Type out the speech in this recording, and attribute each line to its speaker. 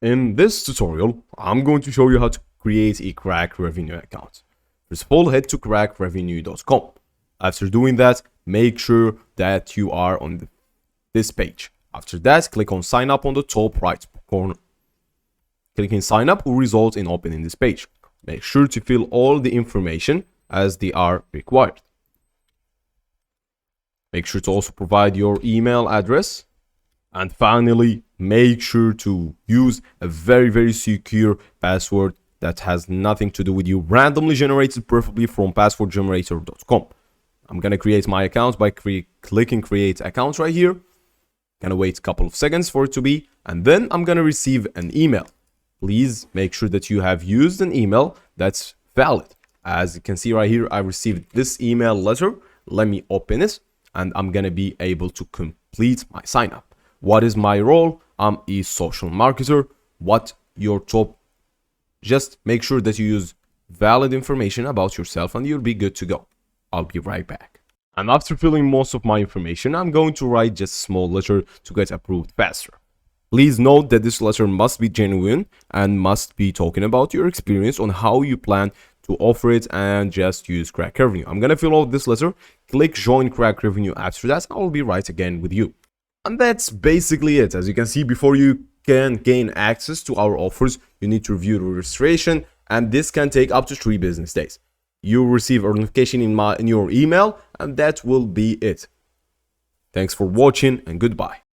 Speaker 1: In this tutorial, I'm going to show you how to create a Crack Revenue account. First of all, head to crackrevenue.com. After doing that, make sure that you are on this page. After that, click on sign up on the top right corner. Clicking sign up will result in opening this page. Make sure to fill all the information as they are required. Make sure to also provide your email address. And finally, make sure to use a very secure password that has nothing to do with you, randomly generated, preferably from passwordgenerator.com. I'm gonna create my account by clicking create account right here. Gonna wait a couple of seconds for it to be, and then I'm gonna receive an email. Please make sure that you have used an email that's valid. As you can see right here, I received this email letter. Let me open it, and I'm gonna be able to complete my sign up. What is my role? I'm a social marketer. What your top? Just make sure that you use valid information about yourself and you'll be good to go. I'll be right back. And after filling most of my information, I'm going to write just a small letter to get approved faster. Please note that this letter must be genuine and must be talking about your experience on how you plan to offer it, and just use Crack Revenue. I'm gonna fill out this letter, click join Crack Revenue. After that, I will be right again with you. And that's basically it. As you can see, before you can gain access to our offers, you need to review the registration, and this can take up to 3 business days. You'll receive a notification in your email, and that will be it. Thanks for watching, and goodbye.